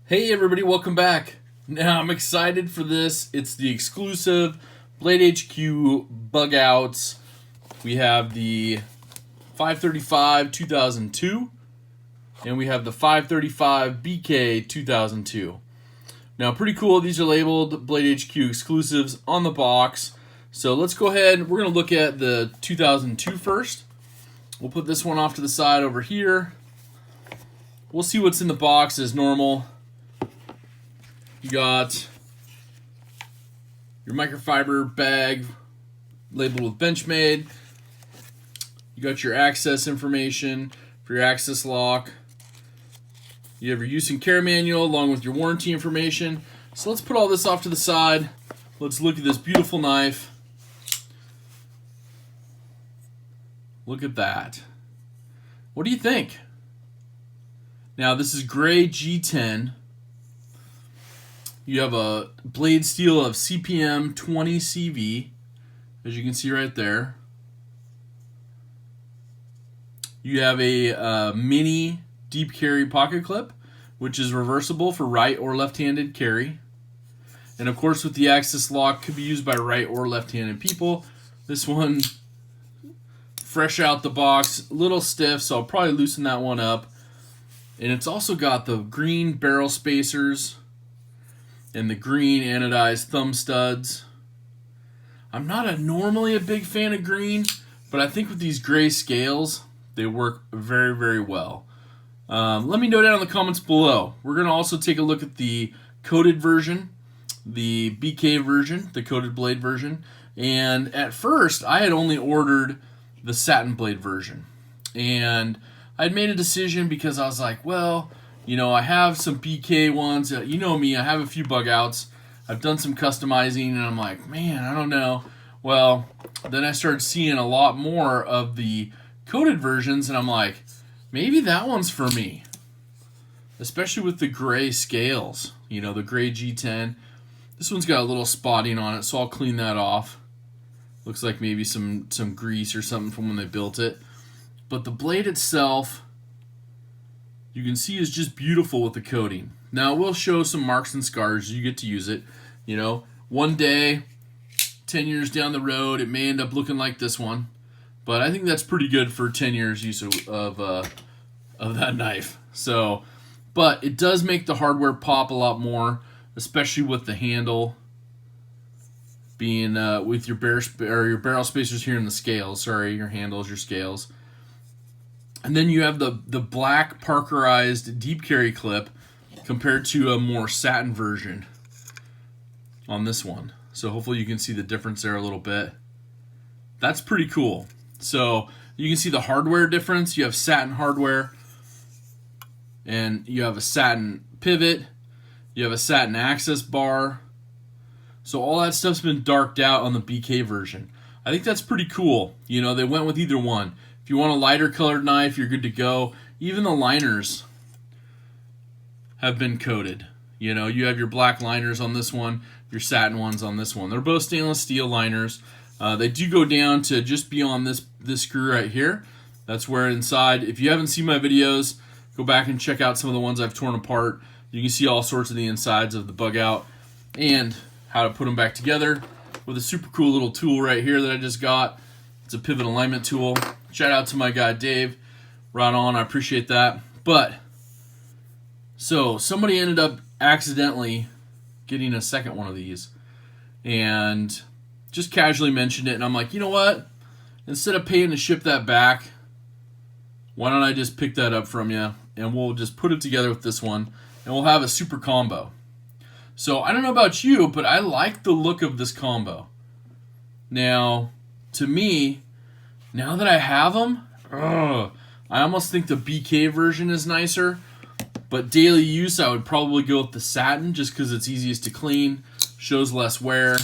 Hey everybody, welcome back. Now I'm excited for this. It's the exclusive BladeHQ Bugouts. We have the 535-2002 and we have the 535BK-2002. Now pretty cool, these are labeled BladeHQ exclusives on the box. So let's go ahead, we're going to look at the 2002 first. We'll put this one off to the side over here. We'll see what's in the box as normal. You got your microfiber bag labeled with Benchmade. You got your access information for your access lock. You have your use and care manual along with your warranty information. So let's put all this off to the side. Let's look at this beautiful knife. Look at that. What do you think? Now this is gray G10. You have a blade steel of CPM 20 CV, as you can see right there. You have a mini deep carry pocket clip, which is reversible for right or left-handed carry. And of course with the access lock, could be used by right or left-handed people. This one, fresh out the box, a little stiff, so I'll probably loosen that one up. And it's also got the green barrel spacers and the green anodized thumb studs. I'm not normally a big fan of green, but I think with these gray scales, they work very, very well. Let me know down in the comments below. We're going to also take a look at the coated version, the BK version, the coated blade version. And at first, I had only ordered the satin blade version. And I'd made a decision because I was like, well, you know, I have some BK ones. You know me, I have a few bug outs. I've done some customizing, and I'm like, man, I don't know. Well, then I started seeing a lot more of the coated versions, and I'm like, maybe that one's for me. Especially with the gray scales, you know, the gray G10. This one's got a little spotting on it, so I'll clean that off. Looks like maybe some grease or something from when they built it. But the blade itself, you can see, is just beautiful with the coating. Now, we'll show some marks and scars. You get to use it. You know, one day, 10 years down the road, it may end up looking like this one. But I think that's pretty good for 10 years use of that knife. So, but it does make the hardware pop a lot more, especially with the handle being with your barrel spacers here in the scales. Sorry, your handles, your scales. And then you have the black parkerized deep carry clip compared to a more satin version on this one. So hopefully you can see the difference there a little bit. That's pretty cool. So you can see the hardware difference. You have satin hardware and you have a satin pivot. You have a satin access bar. So all that stuff's been darked out on the BK version. I think that's pretty cool. You know, they went with either one. If you want a lighter colored knife, you're good to go. Even the liners have been coated. You know, you have your black liners on this one, your satin ones on this one. They're both stainless steel liners. They do go down to just beyond this screw right here. That's where inside, if you haven't seen my videos, go back and check out some of the ones I've torn apart. You can see all sorts of the insides of the bug out and how to put them back together with a super cool little tool right here that I just got. It's a pivot alignment tool. Shout out to my guy Dave. Right on, I appreciate that. But, so somebody ended up accidentally getting a second one of these and just casually mentioned it, and I'm like, you know what? Instead of paying to ship that back, why don't I just pick that up from you and we'll just put it together with this one and we'll have a super combo. So I don't know about you, but I like the look of this combo. Now, to me, now that I have them, I almost think the BK version is nicer. But daily use, I would probably go with the satin just because it's easiest to clean, shows less wear.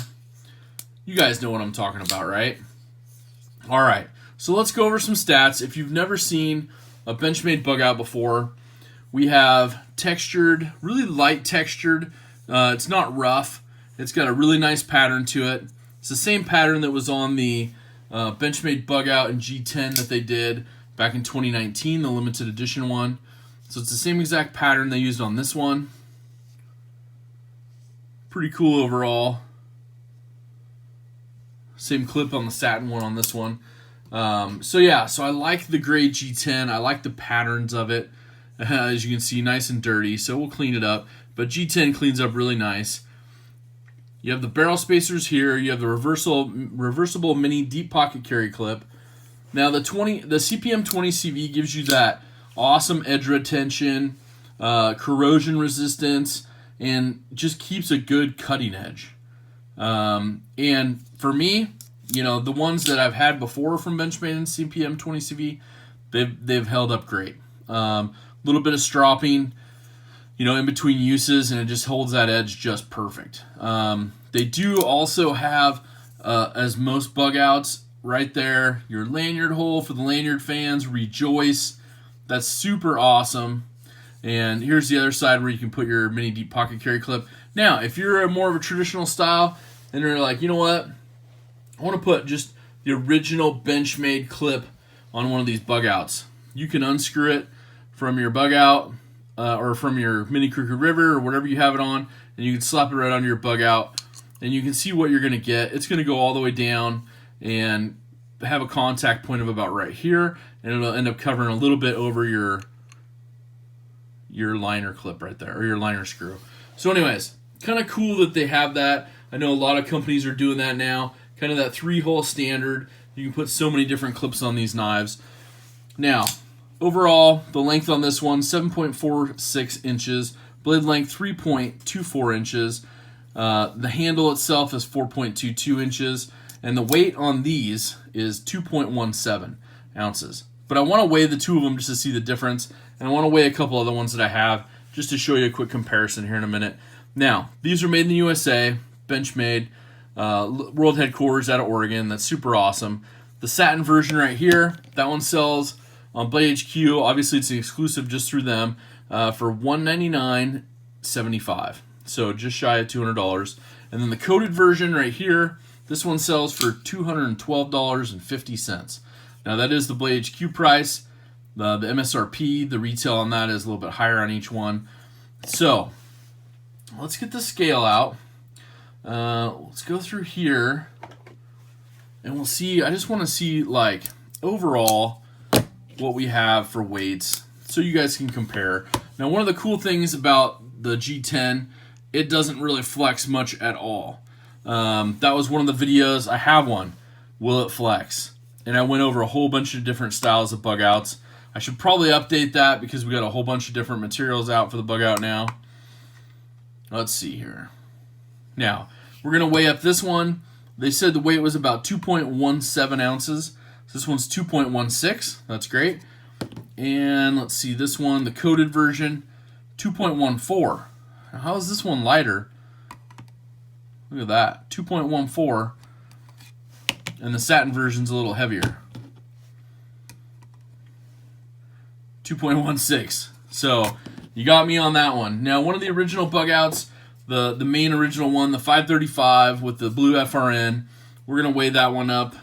You guys know what I'm talking about, right? All right, so let's go over some stats. If you've never seen a Benchmade Bugout before, we have textured, really light textured. It's not rough. It's got a really nice pattern to it. It's the same pattern that was on the Benchmade Bugout in G10 that they did back in 2019, the limited edition one. So it's the same exact pattern they used on this one. Pretty cool overall. Same clip on the satin one on this one. So yeah, so I like the gray G10. I like the patterns of it. As you can see, nice and dirty. So we'll clean it up. But G10 cleans up really nice. You have the barrel spacers here. You have the reversible mini deep pocket carry clip. Now the CPM 20 CV gives you that awesome edge retention, corrosion resistance, and just keeps a good cutting edge. And for me, you know, the ones that I've had before from Benchmade and CPM 20 CV, they've held up great. Little bit of stropping, you know, in between uses, and it just holds that edge just perfect. They do also have, as most bug outs, right there, your lanyard hole for the lanyard fans. Rejoice. That's super awesome. And here's the other side where you can put your mini deep pocket carry clip. Now, if you're more of a traditional style, and you're like, you know what, I want to put just the original Benchmade clip on one of these bug outs. You can unscrew it from your bug out or from your mini Crooked River or whatever you have it on, and you can slap it right onto your bug out, and you can see what you're going to get. It's going to go all the way down and have a contact point of about right here, and it'll end up covering a little bit over your liner clip right there, or your liner screw. So anyways, kind of cool that they have that. I know a lot of companies are doing that now, kind of that 3-hole standard. You can put so many different clips on these knives. Now, overall, the length on this one, 7.46 inches. Blade length, 3.24 inches. The handle itself is 4.22 inches. And the weight on these is 2.17 ounces. But I want to weigh the two of them just to see the difference. And I want to weigh a couple other ones that I have just to show you a quick comparison here in a minute. Now, these are made in the USA, Benchmade, world headquarters out of Oregon. That's super awesome. The satin version right here, that one sells on BladeHQ. Obviously, it's an exclusive just through them for $199.75. So just shy of $200. And then the coated version right here, this one sells for $212.50. Now that is the BladeHQ price. The MSRP, the retail on that is a little bit higher on each one. So let's get the scale out. Let's go through here, and we'll see. I just want to see, like, overall what we have for weights so you guys can compare. Now, one of the cool things about the G10, it doesn't really flex much at all. That was one of the videos. I have one, Will It Flex? And I went over a whole bunch of different styles of bug outs. I should probably update that because we got a whole bunch of different materials out for the bug out now. Let's see here. Now, we're going to weigh up this one. They said the weight was about 2.17 ounces. So this one's 2.16. That's great. And let's see, this one, the coated version, 2.14. Now, how is this one lighter? Look at that, 2.14. And the satin version's a little heavier, 2.16. So you got me on that one. Now, one of the original bug outs, the main original one, the 535 with the blue FRN, we're going to weigh that one up.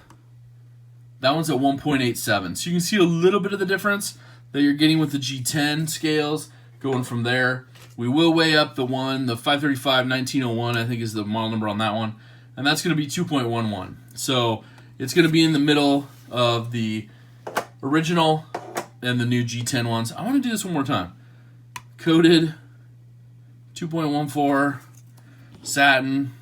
That one's at 1.87. So you can see a little bit of the difference that you're getting with the G10 scales going from there. We will weigh up the 535 1901, I think is the model number on that one. And that's going to be 2.11. So it's going to be in the middle of the original and the new G10 ones. I want to do this one more time. Coated, 2.14, satin,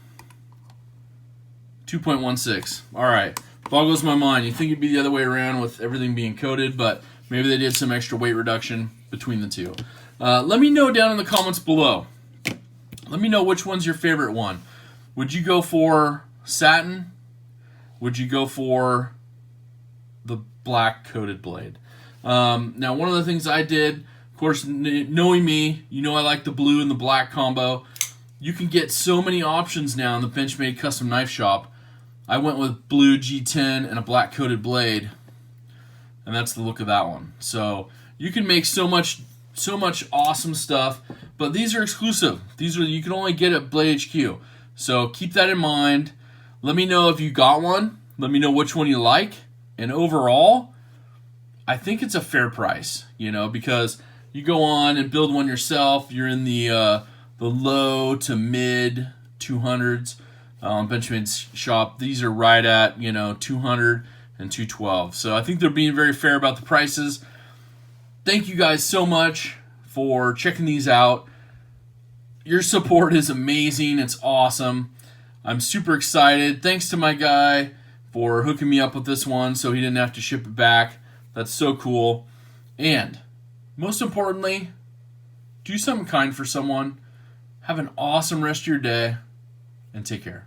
2.16. All right, boggles my mind. You think it'd be the other way around with everything being coated, but maybe they did some extra weight reduction between the two. Let me know down in the comments below. Let me know which one's your favorite one. Would you go for satin? Would you go for the black coated blade? Now, one of the things I did, of course, knowing me, you know I like the blue and the black combo. You can get so many options now in the Benchmade Custom Knife Shop. I went with blue G10 and a black coated blade, and that's the look of that one. So you can make so much awesome stuff, but these are exclusive. These are, you can only get at BladeHQ. So keep that in mind. Let me know if you got one. Let me know which one you like. And overall, I think it's a fair price, you know, because you go on and build one yourself, you're in the low to mid 200s on Benchmade's shop. These are right at 200 and 212. So I think they're being very fair about the prices. Thank you guys so much for checking these out. Your support is amazing. It's awesome. I'm super excited. Thanks to my guy for hooking me up with this one so he didn't have to ship it back. That's so cool. And most importantly, do something kind for someone. Have an awesome rest of your day, and take care.